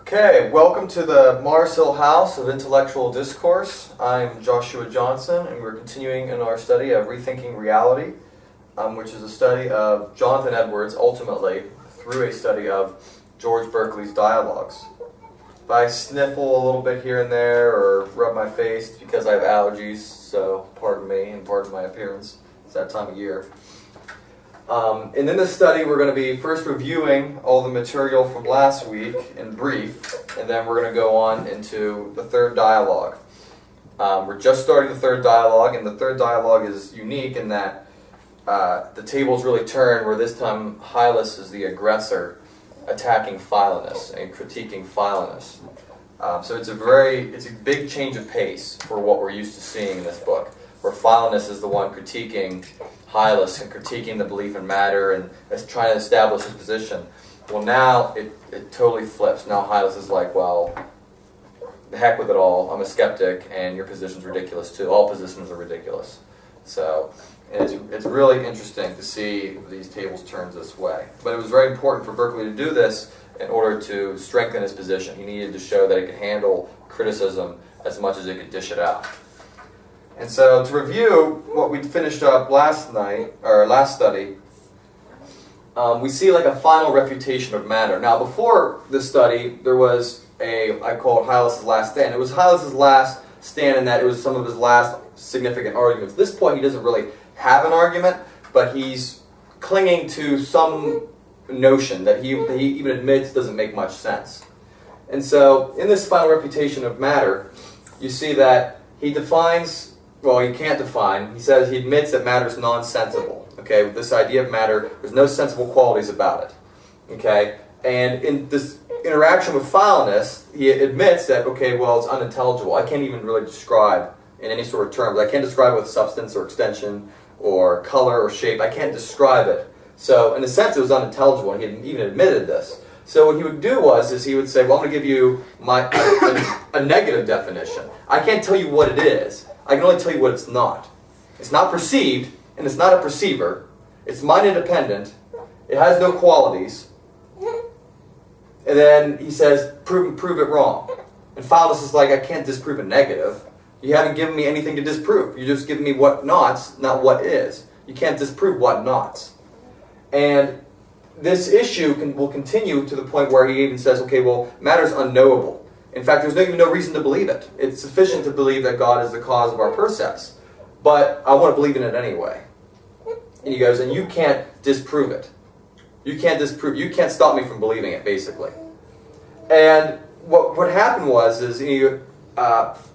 Okay, welcome to the Mars Hill House of Intellectual Discourse. I'm Joshua Johnson, and we're continuing in our study of Rethinking Reality, which is a study of Jonathan Edwards, ultimately, through a study of George Berkeley's dialogues. If I sniffle a little bit here and there, or rub my face, it's because I have allergies, so pardon me and pardon my appearance. It's that time of year. And in this study, we're going to be first reviewing all the material from last week in brief, and then we're going to go on into the third dialogue. We're just starting the third dialogue, and the third dialogue is unique in that the tables really turn, where this time Hylas is the aggressor, attacking Philonous and critiquing Philonous. So it's a big change of pace for what we're used to seeing in this book, where Philonous is the one critiquing Hylas and critiquing the belief in matter and is trying to establish his position. Well, now it totally flips. Now Hylas is like, well, the heck with it all. I'm a skeptic, and your position's ridiculous too. All positions are ridiculous. So it's really interesting to see these tables turn this way. But it was very important for Berkeley to do this in order to strengthen his position. He needed to show that it could handle criticism as much as it could dish it out. And so, to review what we finished up last study, we see like a final refutation of matter. Now, before this study, there was I call it Hylas' last stand. It was Hylas' last stand in that it was some of his last significant arguments. At this point, he doesn't really have an argument, but he's clinging to some notion that he even admits doesn't make much sense. And so, in this final refutation of matter, you see that he defines. Well, he can't define. He says he admits that matter is nonsensible. Okay, with this idea of matter, there's no sensible qualities about it. Okay, and in this interaction with Philonous, he admits that, okay, well, it's unintelligible. I can't even really describe in any sort of terms. I can't describe it with substance or extension or color or shape. I can't describe it. So, in a sense, it was unintelligible, and he even admitted this. So what he would do is he would say, well, I'm going to give you a negative definition. I can't tell you what it is. I can only tell you what it's not. It's not perceived, and it's not a perceiver. It's mind-independent. It has no qualities. And then he says, prove it wrong. And Philonous is like, I can't disprove a negative. You haven't given me anything to disprove. You're just giving me what nots, not what is. You can't disprove what nots. And this issue will continue to the point where he even says, okay, well, matter's unknowable. In fact, there's even no reason to believe it. It's sufficient to believe that God is the cause of our percepts. But I want to believe in it anyway. And he goes, and you can't disprove it. You can't stop me from believing it, basically. And what happened is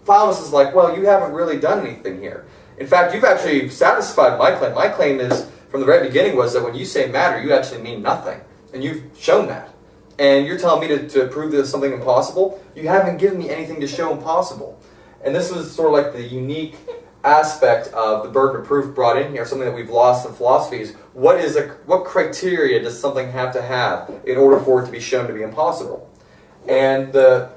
Philonous is like, well, you haven't really done anything here. In fact, you've actually satisfied my claim. My claim is, from the very beginning, was that when you say matter, you actually mean nothing. And you've shown that. And you're telling me to prove there's something impossible? You haven't given me anything to show impossible. And this is sort of like the unique aspect of the burden of proof brought in here, something that we've lost in philosophy is what criteria does something have to have in order for it to be shown to be impossible? And the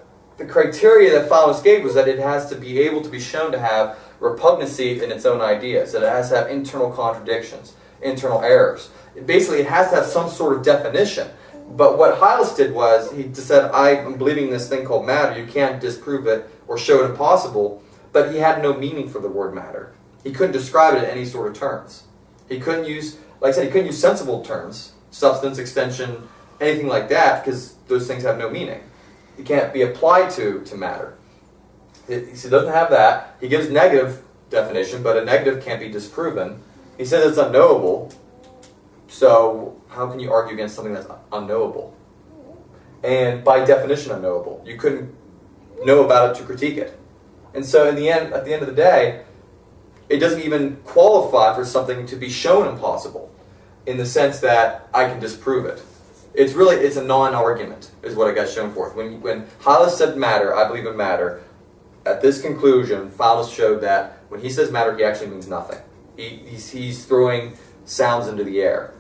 criteria that Philonous gave was that it has to be able to be shown to have repugnancy in its own ideas, that it has to have internal contradictions, internal errors. Basically, it has to have some sort of definition. But what Hylas did was, he just said, I'm believing this thing called matter, you can't disprove it or show it impossible, but he had no meaning for the word matter. He couldn't describe it in any sort of terms. He couldn't use, like I said, he couldn't use sensible terms, substance, extension, anything like that, because those things have no meaning. It can't be applied to matter. He doesn't have that. He gives negative definition, but a negative can't be disproven. He says it's unknowable, so how can you argue against something that's unknowable? And by definition unknowable. You couldn't know about it to critique it. And so at the end of the day, it doesn't even qualify for something to be shown impossible in the sense that I can disprove it. It's a non-argument, is what it got shown forth. When Hylas said matter, I believe in matter, at this conclusion, Philonous showed that when he says matter, he actually means nothing. He's throwing sounds into the air.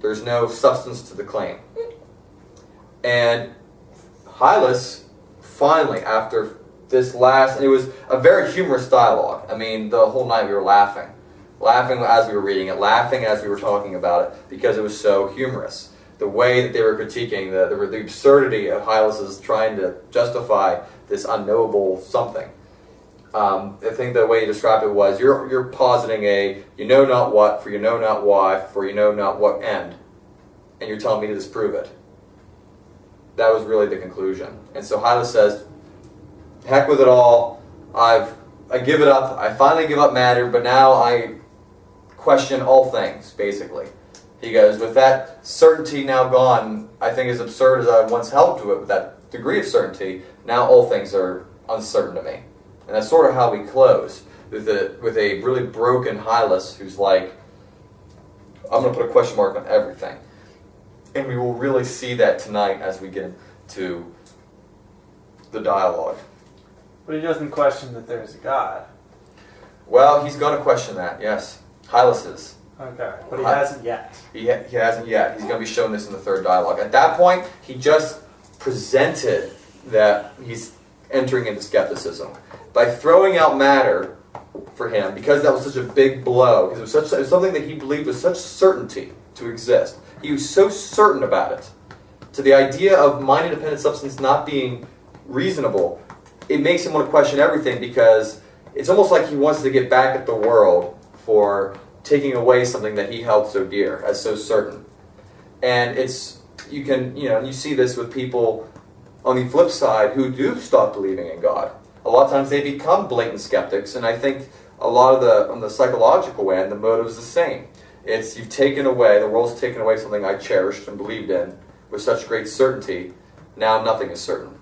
There's no substance to the claim. And Hylas, finally, after this last, and it was a very humorous dialogue. I mean, the whole night we were laughing as we were reading it, laughing as we were talking about it, because it was so humorous. the way that they were critiquing, the absurdity of Hylas' trying to justify this unknowable something. I think the way he described it was, you're positing a you know not what, for you know not why, for you know not what end, and you're telling me to disprove it. That was really the conclusion. And so Hylas says, heck with it all, I give it up, I finally give up matter, but now I question all things, basically. He goes, with that certainty now gone, I think as absurd as I once held to it with that degree of certainty, now all things are uncertain to me. And that's sort of how we close, with a really broken Hylas who's like, I'm going to put a question mark on everything. And we will really see that tonight as we get into the dialogue. But he doesn't question that there's a God. Well, he's going to question that, yes. Hylas is. Okay, but he hasn't yet. He hasn't yet. He's going to be showing this in the third dialogue. At that point, he just presented that he's entering into skepticism. By throwing out matter for him, because that was such a big blow, because it was something that he believed with such certainty to exist. He was so certain about it. To the idea of mind-independent substance not being reasonable, it makes him want to question everything, because it's almost like he wants to get back at the world for taking away something that he held so dear, as so certain. And you see this with people on the flip side who do stop believing in God. A lot of times they become blatant skeptics, and I think a lot of on the psychological end, the motive is the same. It's the world's taken away something I cherished and believed in with such great certainty, now nothing is certain.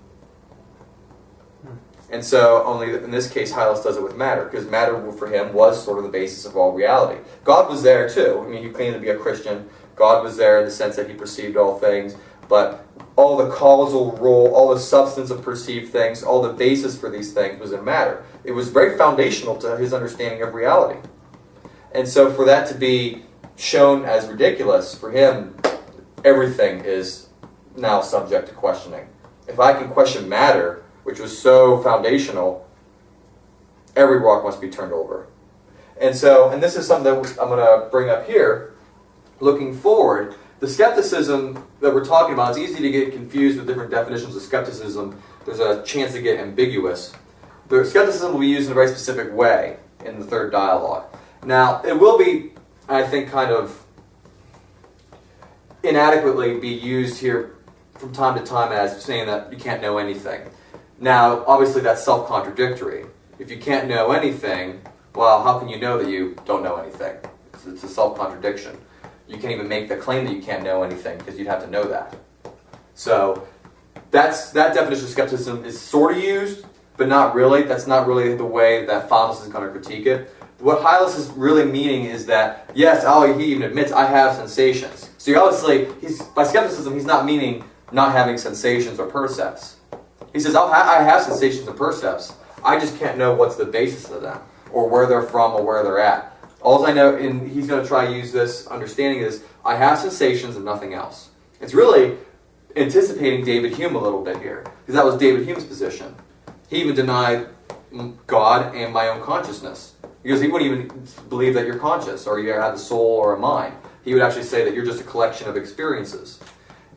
And so, only in this case, Hylas does it with matter, because matter for him was sort of the basis of all reality. God was there too. I mean, he claimed to be a Christian. God was there in the sense that he perceived all things, but all the causal role, all the substance of perceived things, all the basis for these things was in matter. It was very foundational to his understanding of reality. And so for that to be shown as ridiculous, for him, everything is now subject to questioning. If I can question matter, which was so foundational, every rock must be turned over. And this is something that I'm going to bring up here, looking forward. The skepticism that we're talking about, it's easy to get confused with different definitions of skepticism. There's a chance to get ambiguous. The skepticism will be used in a very specific way in the third dialogue. Now, it will be, I think, kind of inadequately be used here from time to time as saying that you can't know anything. Now, obviously that's self-contradictory. If you can't know anything, well, how can you know that you don't know anything? It's a self-contradiction. You can't even make the claim that you can't know anything because you'd have to know that. So that definition of skepticism is sort of used, but not really. That's not really the way that Philonous is going to critique it. What Hylas is really meaning is that, yes, he even admits, I have sensations. So obviously, by skepticism, he's not meaning not having sensations or percepts. He says, I have sensations and percepts. I just can't know what's the basis of them, or where they're from, or where they're at. All I know, and he's going to try to use this understanding is, I have sensations and nothing else. It's really anticipating David Hume a little bit here, because that was David Hume's position. He even denied God and my own consciousness, because he wouldn't even believe that you're conscious, or you have a soul or a mind. He would actually say that you're just a collection of experiences.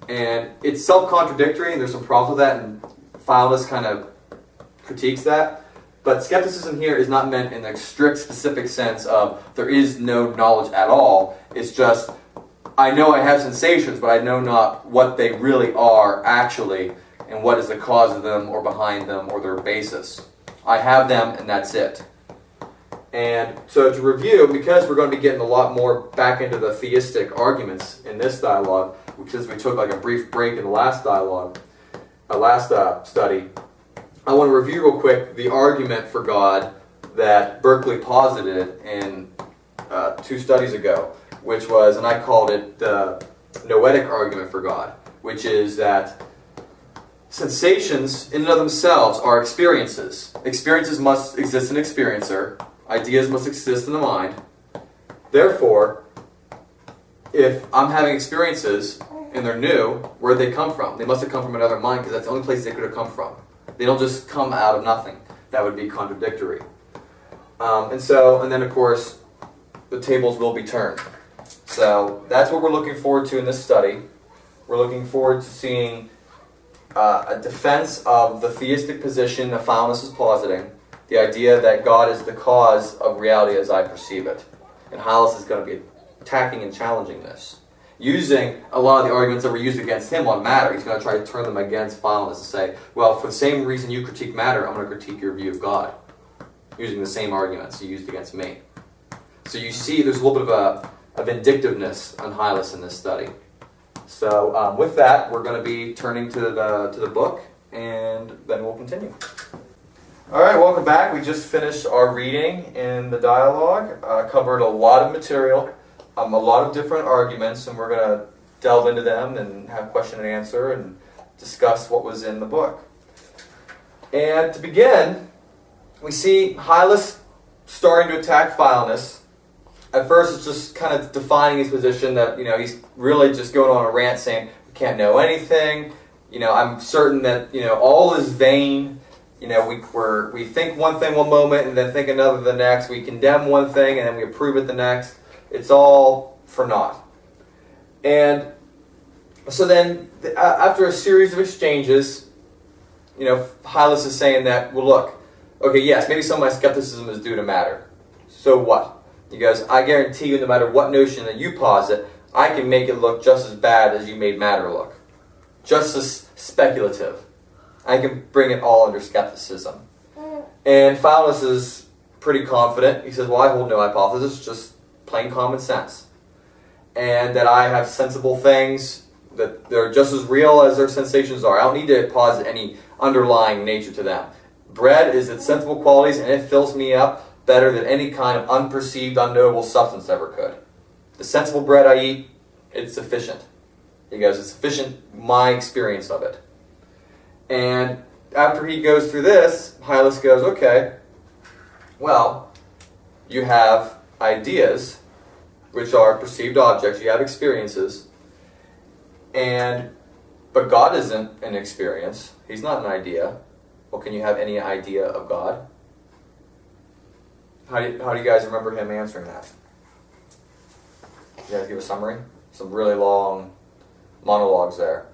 And it's self-contradictory, and there's some problems with that, and Philonous kind of critiques that. But skepticism here is not meant in the strict, specific sense of there is no knowledge at all. It's just, I know I have sensations, but I know not what they really are actually, and what is the cause of them, or behind them, or their basis. I have them, and that's it. And so to review, because we're going to be getting a lot more back into the theistic arguments in this dialogue, since we took like a brief break in the last dialogue, study, I want to review real quick the argument for God that Berkeley posited in 2 studies ago, which was, and I called it the noetic argument for God, which is that sensations in and of themselves are experiences. Experiences must exist in an experiencer. Ideas must exist in the mind. Therefore, if I'm having experiences and they're new, where'd they come from? They must have come from another mind, because that's the only place they could have come from. They don't just come out of nothing. That would be contradictory. And then of course, the tables will be turned. So that's what we're looking forward to in this study. We're looking forward to seeing a defense of the theistic position that Philonous is positing, the idea that God is the cause of reality as I perceive it. And Hylas is going to be attacking and challenging this, using a lot of the arguments that were used against him on matter. He's going to try to turn them against Philonous and say, well, for the same reason you critique matter, I'm going to critique your view of God, using the same arguments he used against me. So you see there's a little bit of a vindictiveness on Hylas in this study. So with that, we're going to be turning to the book, and then we'll continue. All right, welcome back. We just finished our reading in the dialogue. Covered a lot of material, a lot of different arguments, and we're going to delve into them and have question and answer and discuss what was in the book. And to begin, we see Hylas starting to attack Philonous. At first, it's just kind of defining his position that, he's really just going on a rant saying, we can't know anything. I'm certain that, all is vain. We think one thing one moment and then think another the next. We condemn one thing and then we approve it the next. It's all for naught. And so then, after a series of exchanges, Hylas is saying that, well, look, okay, yes, maybe some of my skepticism is due to matter. So what? He goes, I guarantee you, no matter what notion that you posit, I can make it look just as bad as you made matter look. Just as speculative. I can bring it all under skepticism. And Philonous is pretty confident. He says, well, I hold no hypothesis, just plain common sense. And that I have sensible things, that they're just as real as their sensations are. I don't need to posit any underlying nature to them. Bread is its sensible qualities, and it fills me up better than any kind of unperceived, unknowable substance ever could. The sensible bread I eat, it's sufficient. He goes, it's sufficient, my experience of it. And after he goes through this, Hylas goes, okay, well, you have ideas, which are perceived objects, you have experiences, but God isn't an experience. He's not an idea. Well, can you have any idea of God? How do you guys remember him answering that? You guys give a summary? Some really long monologues there.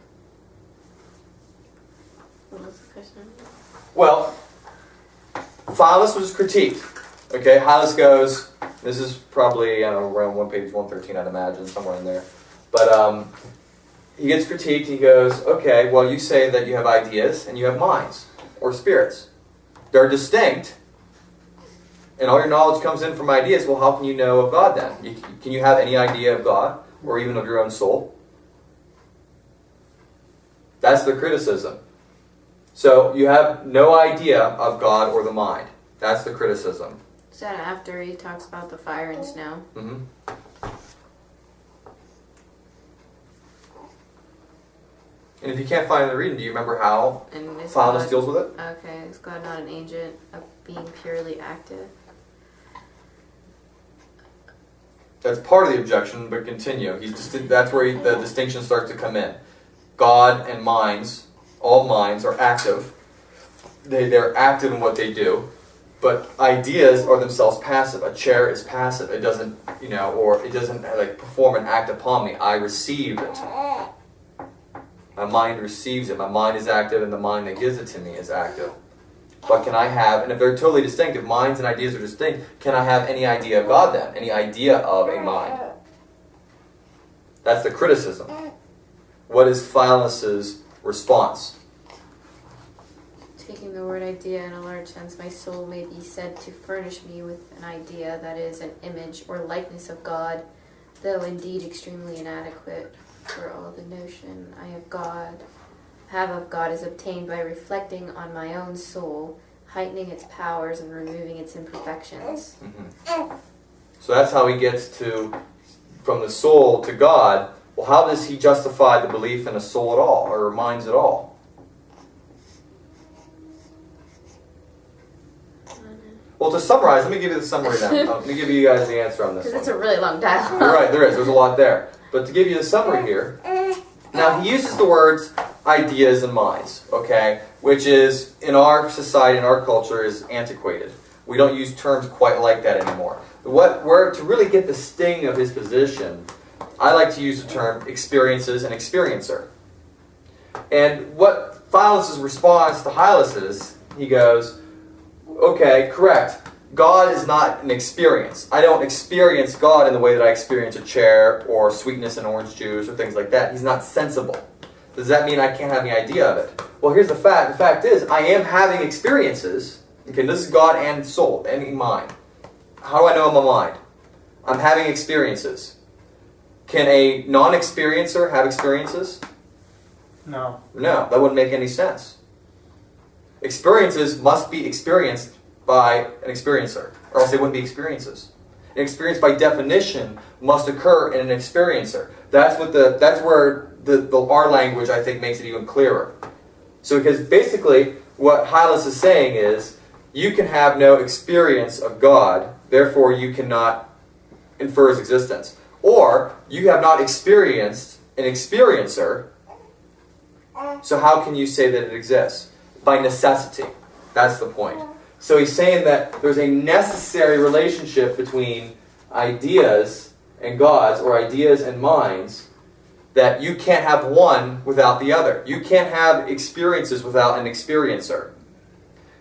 What was the question? Well, Philonous was critiqued. Okay, Hylas goes, this is probably, around page 113, I'd imagine, somewhere in there. But he gets critiqued, he goes, okay, well, you say that you have ideas and you have minds, or spirits. They're distinct. And all your knowledge comes in from ideas. Well, how can you know of God then? Can you have any idea of God, or even of your own soul? That's the criticism. So you have no idea of God or the mind. That's the criticism. Is that after he talks about the fire and snow? Mm-hmm. And if you can't find the reading, do you remember how Philonous deals with it? Okay, is God not an agent of being purely active? That's part of the objection, but continue. That's where the distinction starts to come in. God and minds, all minds, are active. They're active in what they do, but ideas are themselves passive. A chair is passive. It doesn't, or it doesn't perform an act upon me. I receive it. My mind receives it. My mind is active, and the mind that gives it to me is active. But can I have, and if they're totally distinct, if minds and ideas are distinct, can I have any idea of God then? Any idea of a mind? That's the criticism. What is Philonous' response? Taking the word idea in a large sense, my soul may be said to furnish me with an idea that is an image or likeness of God, though indeed extremely inadequate, for all the notion I have of God is obtained by reflecting on my own soul, heightening its powers and removing its imperfections. Mm-hmm. So that's how he gets from the soul to God. Well, how does he justify the belief in a soul at all, or minds at all? Well, to summarize, let me give you the summary then. Let me give you guys the answer on this one. Because it's a really long dialogue. You're right, there is. There's a lot there. But to give you the summary here, now he uses the words ideas and minds, okay, which is, in our society, in our culture, is antiquated. We don't use terms quite like that anymore. To really get the sting of his position, I like to use the term experiences and experiencer. And what Philonous' response to Hylas is, he goes, okay, correct. God is not an experience. I don't experience God in the way that I experience a chair or sweetness in orange juice or things like that. He's not sensible. Does that mean I can't have any idea of it? Well, here's the fact. The fact is, I am having experiences. Okay, this is God and soul, and mind. How do I know I'm a mind? I'm having experiences. Can a non-experiencer have experiences? No. No, that wouldn't make any sense. Experiences must be experienced by an experiencer, or else they wouldn't be experiences. An experience, by definition, must occur in an experiencer. That's where our language, I think, makes it even clearer. So, because basically, what Hylas is saying is, you can have no experience of God, therefore you cannot infer his existence. Or, you have not experienced an experiencer, so how can you say that it exists? By necessity. That's the point. So he's saying that there's a necessary relationship between ideas and gods, or ideas and minds, that you can't have one without the other. You can't have experiences without an experiencer.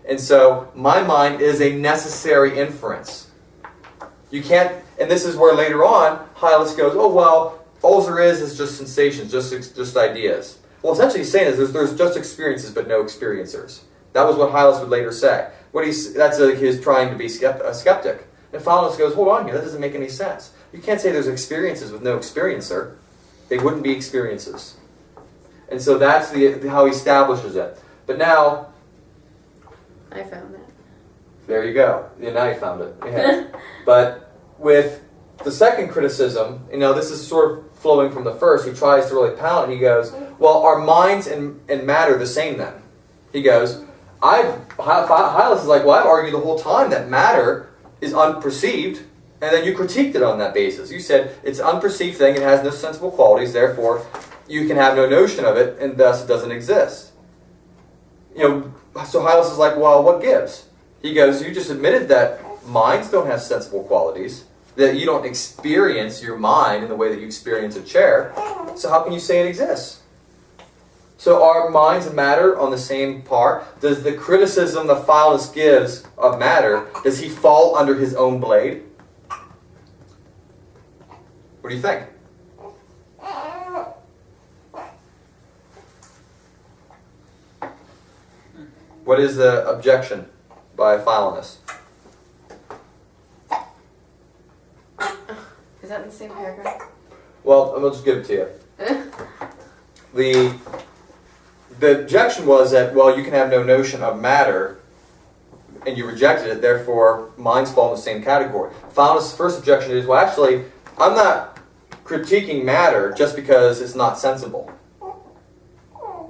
And so, my mind is a necessary inference. You can't, and this is where later on, Hylas goes, oh well, all there is just sensations, just ideas. Well, essentially he's saying is there's just experiences but no experiencers. That was what Hylas would later say. That's his trying to be a skeptic. And Philonous goes, hold on here, that doesn't make any sense. You can't say there's experiences with no experiencer. They wouldn't be experiences. And so that's how he establishes it. But now, I found that. there you go. Yeah, now you found it. Yeah. But with the second criticism, this is sort of flowing from the first. He tries to really pound, and he goes, well, are minds and matter the same then? He goes, Hylas is like, well, I've argued the whole time that matter is unperceived, and then you critiqued it on that basis. You said it's an unperceived thing, it has no sensible qualities, therefore you can have no notion of it, and thus it doesn't exist. So Hylas is like, well, what gives? He goes, you just admitted that minds don't have sensible qualities, that you don't experience your mind in the way that you experience a chair, so how can you say it exists? So are minds and matter on the same par? Does the criticism that Philonous gives of matter, does he fall under his own blade? What do you think? What is the objection by Philonous? Is that in the same paragraph? Well, I'll just give it to you. The objection was that, well, you can have no notion of matter, and you rejected it, therefore minds fall in the same category. Philonous' first objection is, well, actually, I'm not critiquing matter just because it's not sensible.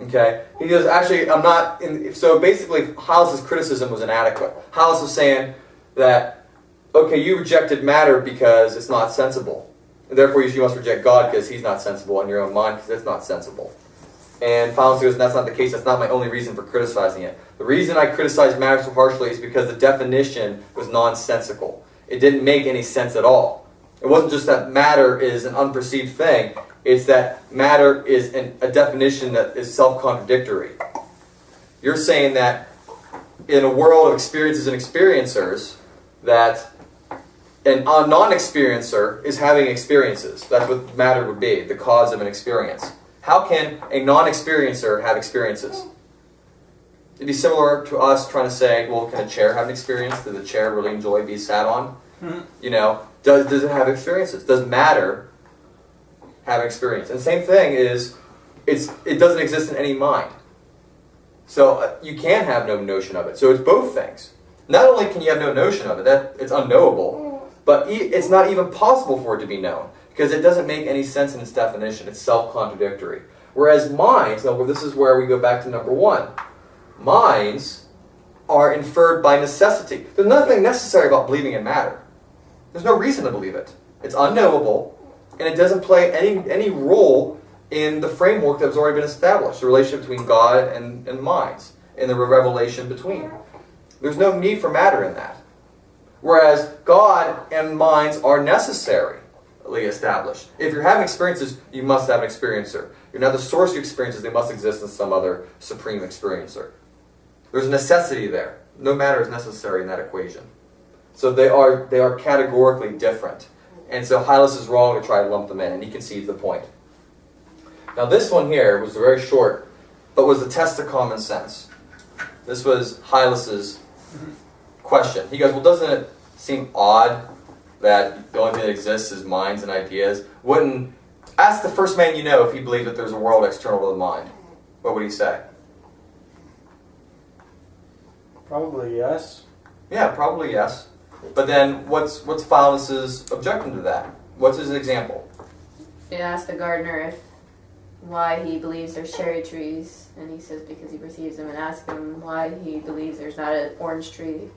Okay? He goes, actually, I'm not... So basically, Hylas' criticism was inadequate. Hylas was saying that, okay, you rejected matter because it's not sensible. And therefore, you must reject God because he's not sensible, and your own mind because it's not sensible. And Philonous goes, that's not the case. That's not my only reason for criticizing it. The reason I criticized matter so harshly is because the definition was nonsensical. It didn't make any sense at all. It wasn't just that matter is an unperceived thing. It's that matter is a definition that is self-contradictory. You're saying that in a world of experiences and experiencers, that a non-experiencer is having experiences. That's what matter would be, the cause of an experience. How can a non-experiencer have experiences? It'd be similar to us trying to say, well, can a chair have an experience? Does a chair really enjoy being sat on? Does it have experiences? Does matter have experience? And the same thing is, it doesn't exist in any mind. So you can have no notion of it. So it's both things. Not only can you have no notion of it, that it's unknowable, but it's not even possible for it to be known, because it doesn't make any sense in its definition. It's self-contradictory. Whereas minds, now this is where we go back to number one. Minds are inferred by necessity. There's nothing necessary about believing in matter. There's no reason to believe it. It's unknowable, and it doesn't play any role in the framework that's already been established, the relationship between God and minds, and the revelation between. There's no need for matter in that. Whereas God and minds are necessary. established. If you're having experiences, you must have an experiencer. You're not the source of your experiences, they must exist in some other supreme experiencer. There's a necessity there. No matter is necessary in that equation. So they are categorically different. And so Hylas is wrong to try to lump them in, and he concedes the point. Now this one here was very short, but was a test of common sense. This was Hylas's question. He goes, well, doesn't it seem odd that the only thing that exists is minds and ideas? Ask the first man you know if he believed that there's a world external to the mind. What would he say? Probably yes. Yeah, probably yes. But then what's Philonous' objection to that? What's his example? You ask the gardener why he believes there's cherry trees, and he says because he perceives them, and ask him why he believes there's not an orange tree,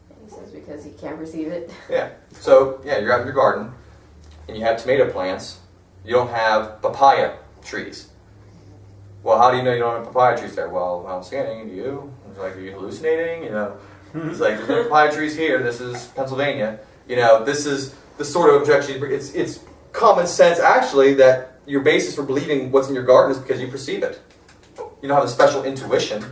and he says because he can't perceive it. Yeah. So, yeah, you're out in your garden, and you have tomato plants. You don't have papaya trees. Well, how do you know you don't have papaya trees there? Well, I don't see any. Do you? It's like, are you hallucinating? It's like, there's no papaya trees here. This is Pennsylvania. This is the sort of objection. It's common sense, actually, that your basis for believing what's in your garden is because you perceive it. You don't have a special intuition.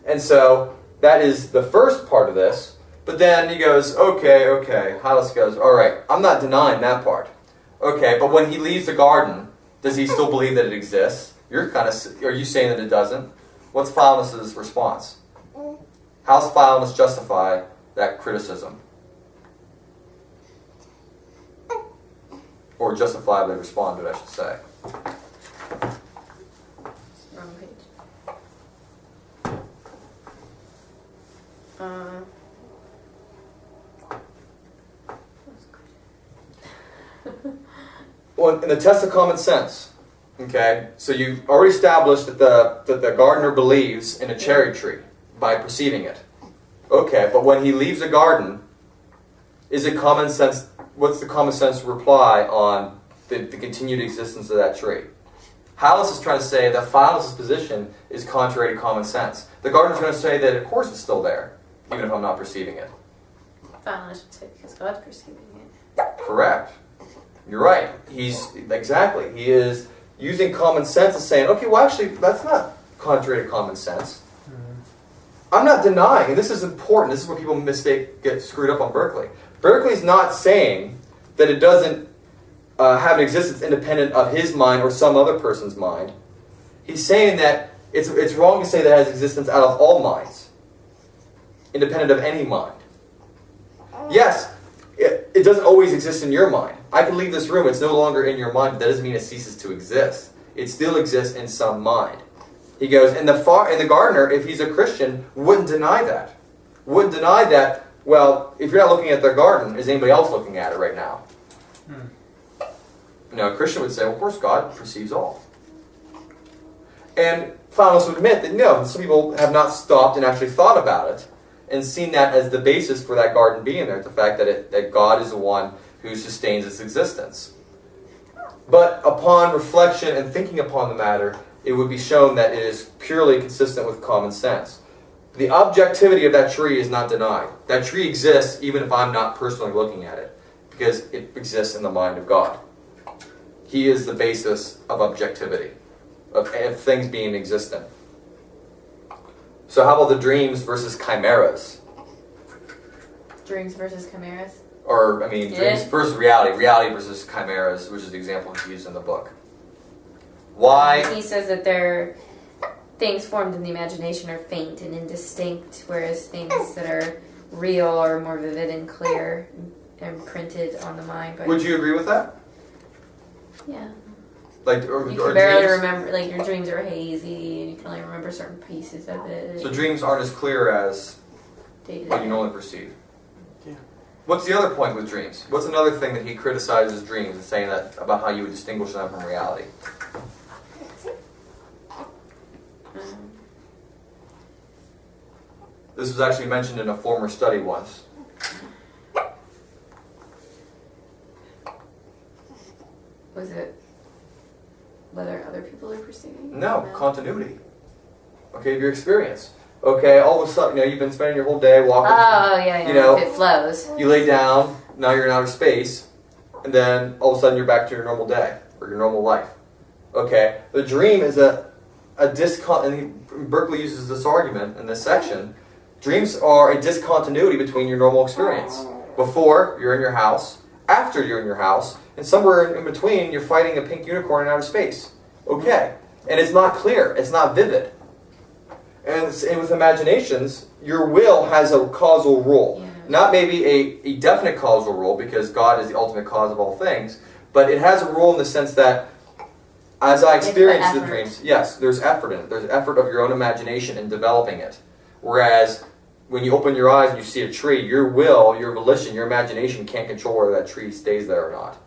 And so that is the first part of this. But then he goes, okay. Hylas goes, all right, I'm not denying that part. Okay, but when he leaves the garden, does he still believe that it exists? Are you saying that it doesn't? What's Philonous' response? How's Philonous justify that criticism? Or justifiably respond to it, I should say. Wrong page. Well, in the test of common sense, okay, so you've already established that the gardener believes in a cherry tree by perceiving it. Okay, but when he leaves the garden, is it common sense? What's the common sense reply on the continued existence of that tree? Hylas is trying to say that Philonous' position is contrary to common sense. The gardener's going to say that, of course, it's still there, even if I'm not perceiving it. Philonous would say because God's perceiving it. Correct. You're right. He is using common sense and saying, okay, well, actually, that's not contrary to common sense. I'm not denying, and this is important, this is where people get screwed up on Berkeley. Berkeley's not saying that it doesn't have an existence independent of his mind or some other person's mind. He's saying that it's wrong to say that it has existence out of all minds, independent of any mind. Yes, it doesn't always exist in your mind. I can leave this room, it's no longer in your mind, but that doesn't mean it ceases to exist. It still exists in some mind. He goes, and the gardener, if he's a Christian, wouldn't deny that. Wouldn't deny that, well, if you're not looking at their garden, is anybody else looking at it right now? A Christian would say, well, of course God perceives all. And Philonous would admit that no, some people have not stopped and actually thought about it and seen that as the basis for that garden being there, the fact that God is the one who sustains its existence. But upon reflection and thinking upon the matter, it would be shown that it is purely consistent with common sense. The objectivity of that tree is not denied. That tree exists even if I'm not personally looking at it, because it exists in the mind of God. He is the basis of objectivity, of things being existent. So how about the dreams versus chimeras? Dreams versus chimeras? Dreams versus reality. Reality versus chimeras, which is the example he used in the book. Why? He says that things formed in the imagination are faint and indistinct, whereas things that are real are more vivid and clear and printed on the mind. Would you agree with that? Yeah. You can barely remember, your dreams are hazy, and you can only remember certain pieces of it. So dreams aren't as clear as what you normally perceive. Yeah. What's the other point with dreams? What's another thing that he criticizes dreams and saying that about how you would distinguish them from reality? This was actually mentioned in a former study once. Was it whether other people are perceiving? No, continuity. Okay, of your experience. Okay, all of a sudden, you've been spending your whole day walking. Oh, yeah. If it flows. You lay down, now you're in outer space, and then all of a sudden you're back to your normal day or your normal life. Okay, the dream is a and Berkeley uses this argument in this section. Dreams are a discontinuity between your normal experience. Before, you're in your house. After, you're in your house. And somewhere in between, you're fighting a pink unicorn in outer space. Okay. And it's not clear. It's not vivid. And with imaginations, your will has a causal role. Yeah. Not maybe a definite causal role, because God is the ultimate cause of all things, but it has a role in the sense that as I experience the dreams, yes, there's effort in it. There's effort of your own imagination in developing it. Whereas when you open your eyes and you see a tree, your will, your volition, your imagination can't control whether that tree stays there or not.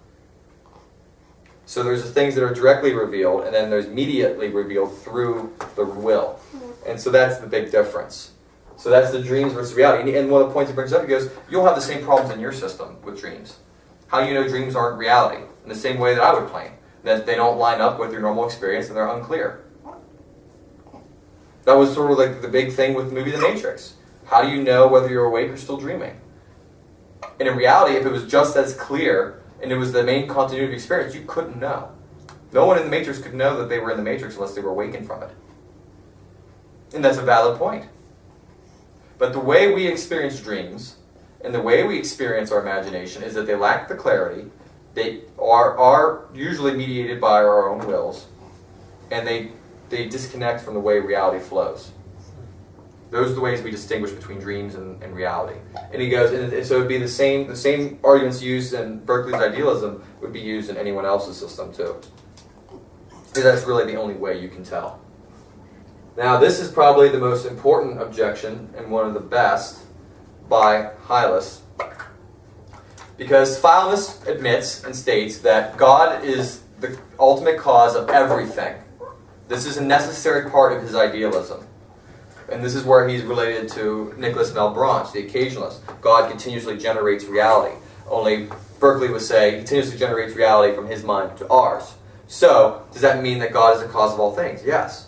So there's the things that are directly revealed, and then there's immediately revealed through the will. And so that's the big difference. So that's the dreams versus reality. And one of the points he brings up, he goes, you'll have the same problems in your system with dreams. How do you know dreams aren't reality? In the same way that I would claim. That they don't line up with your normal experience and they're unclear. That was sort of like the big thing with the movie The Matrix. How do you know whether you're awake or still dreaming? And in reality, if it was just as clear and it was the main continuity of experience, you couldn't know. No one in the Matrix could know that they were in the Matrix unless they were awakened from it. And that's a valid point. But the way we experience dreams and the way we experience our imagination is that they lack the clarity. They are usually mediated by our own wills, and they disconnect from the way reality flows. Those are the ways we distinguish between dreams and reality. And he goes, and so it would be the same arguments used in Berkeley's idealism would be used in anyone else's system too. Because that's really the only way you can tell. Now, this is probably the most important objection and one of the best by Hylas. Because Philonous admits and states that God is the ultimate cause of everything. This is a necessary part of his idealism. And this is where he's related to Nicholas Malebranche, the occasionalist. God continuously generates reality. Only Berkeley would say he continuously generates reality from his mind to ours. So, does that mean that God is the cause of all things? Yes.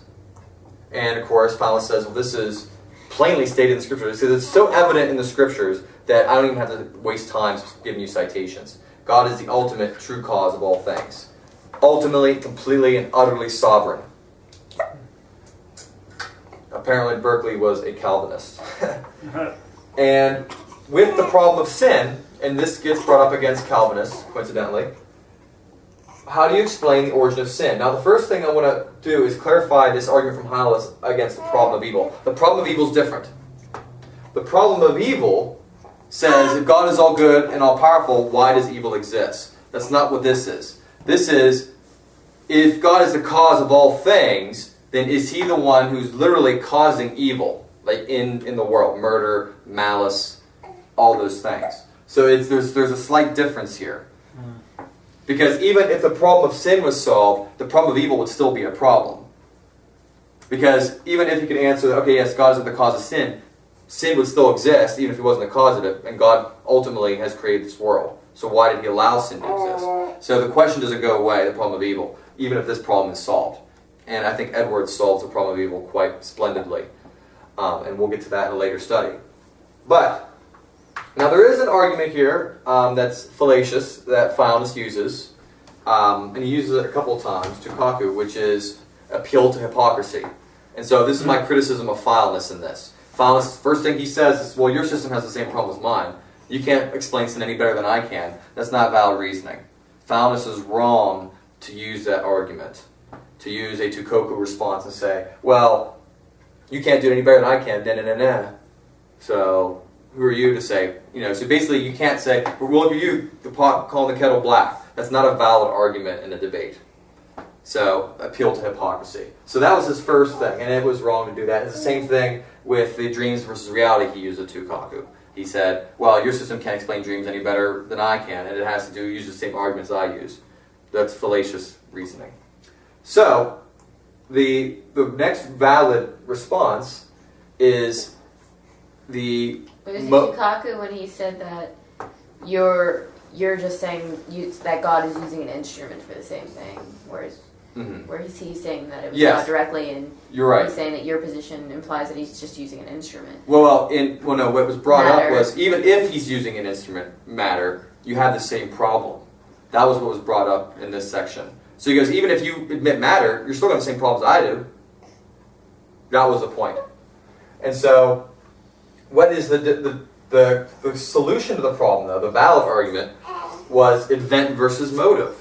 And of course, Philonous says, well, this is plainly stated in the scriptures. Because it's so evident in the scriptures that I don't even have to waste time giving you citations. God is the ultimate true cause of all things. Ultimately, completely, and utterly sovereign. Apparently, Berkeley was a Calvinist. And with the problem of sin, and this gets brought up against Calvinists, coincidentally, how do you explain the origin of sin? Now, the first thing I want to do is clarify this argument from Hylas against the problem of evil. The problem of evil is different. The problem of evil says, if God is all good and all powerful, why does evil exist? That's not what this is. This is, if God is the cause of all things, then is he the one who's literally causing evil, like in the world, murder, malice, all those things. So there's a slight difference here. Because even if the problem of sin was solved, the problem of evil would still be a problem. Because even if you could answer, okay, yes, God is the cause of sin, sin would still exist, even if he wasn't the cause of it, and God ultimately has created this world. So why did he allow sin to exist? So the question doesn't go away, the problem of evil, even if this problem is solved. And I think Edwards solves the problem of evil quite splendidly. And we'll get to that in a later study. But, now there is an argument here that's fallacious, that Philonous uses. And he uses it a couple of times, tukaku, which is appeal to hypocrisy. And so this is my criticism of Philonous in this. Philonous, first thing he says is, well, your system has the same problem as mine. You can't explain sin any better than I can. That's not valid reasoning. Philonous is wrong to use that argument. To use a tukoku response and say, well, you can't do it any better than I can, da-na-na-na. So, who are you to say, so basically you can't say, well, look at you, the pot calling the kettle black. That's not a valid argument in a debate. So, appeal to hypocrisy. So that was his first thing, and it was wrong to do that. It's the same thing with the dreams versus reality. He used a tukaku. He said, well, your system can't explain dreams any better than I can, and it has to use the same arguments I use. That's fallacious reasoning. So, the next valid response is the... Was it Tukaku when he said that you're just saying that God is using an instrument for the same thing, whereas where he's saying that it was not directly, and you're right. He's saying that your position implies that he's just using an instrument. Well, what was brought up was, even if he's using an instrument, matter, you have the same problem. That was what was brought up in this section. So he goes, even if you admit matter, you're still going to have the same problems I do. That was the point. And so, what is the solution to the problem, though, the valid argument, was event versus motive.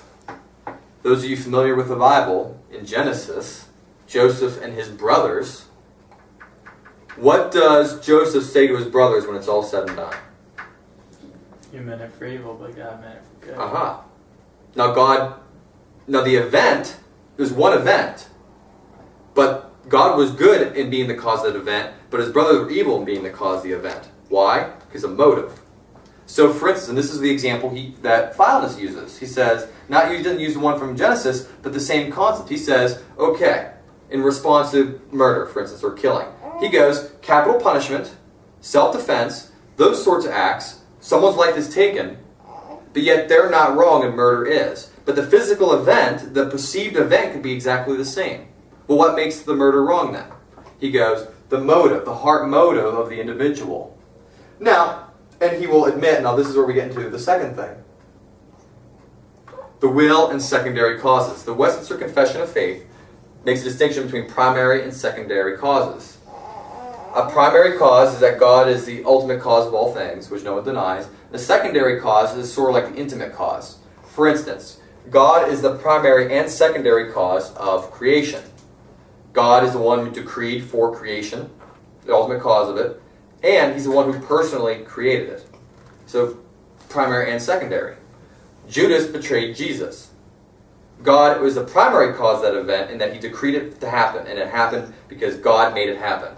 Those of you familiar with the Bible, in Genesis, Joseph and his brothers, what does Joseph say to his brothers when it's all said and done? You meant it for evil, but God meant it for good. Now the event, there's one event, but God was good in being the cause of that event, but his brothers were evil in being the cause of the event. Why? Because of motive. So, for instance, and this is the example that Philonous uses. He says, he didn't use the one from Genesis, but the same concept. He says, okay, in response to murder, for instance, or killing. He goes, capital punishment, self-defense, those sorts of acts, someone's life is taken, but yet they're not wrong and murder is. But the physical event, the perceived event, could be exactly the same. Well, what makes the murder wrong then? He goes, the motive, the heart motive of the individual. Now, and he will admit, now this is where we get into the second thing. The will and secondary causes. The Westminster Confession of Faith makes a distinction between primary and secondary causes. A primary cause is that God is the ultimate cause of all things, which no one denies. The secondary cause is sort of like the intimate cause. For instance, God is the primary and secondary cause of creation. God is the one who decreed for creation, the ultimate cause of it, and he's the one who personally created it. So, primary and secondary. Judas betrayed Jesus. God was the primary cause of that event in that he decreed it to happen, and it happened because God made it happen.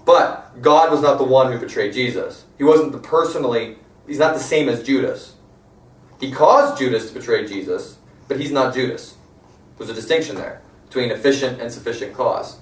But God was not the one who betrayed Jesus. He's not the same as Judas. He caused Judas to betray Jesus, but he's not Judas. There's a distinction there between efficient and sufficient cause.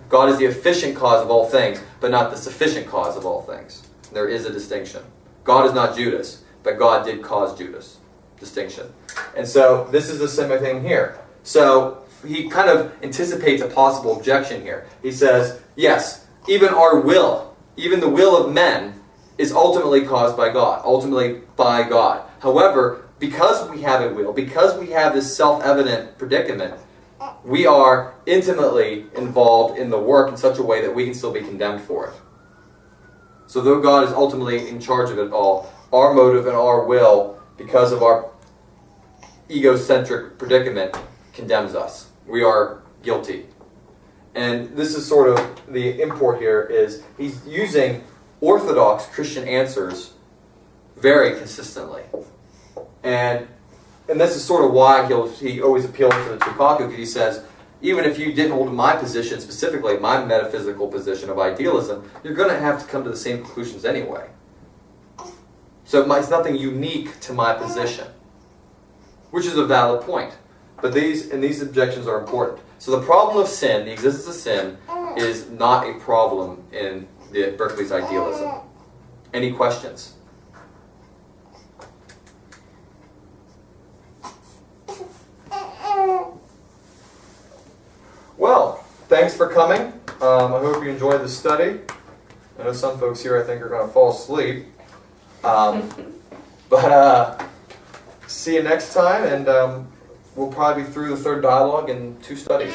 God is the efficient cause of all things, but not the sufficient cause of all things. There is a distinction. God is not Judas, but God did cause Judas. Distinction. And so this is the same thing here. So he kind of anticipates a possible objection here. He says, yes, even our will, even the will of men, is ultimately caused by God, ultimately by God. However, because we have a will, because we have this self-evident predicament, we are intimately involved in the work in such a way that we can still be condemned for it. So though God is ultimately in charge of it all, our motive and our will, because of our egocentric predicament, condemns us. We are guilty. And this is sort of the import here is he's using orthodox Christian answers very consistently. And this is sort of why he always appeals to the Tukaku, because he says, even if you didn't hold to my position specifically, my metaphysical position of idealism, you're going to have to come to the same conclusions anyway. So it's nothing unique to my position, which is a valid point. But these objections are important. So the problem of sin, the existence of sin, is not a problem in Berkeley's idealism. Any questions? Well, thanks for coming. I hope you enjoyed the study. I know some folks here I think are going to fall asleep. But see you next time, and we'll probably be through the third dialogue in 2 studies.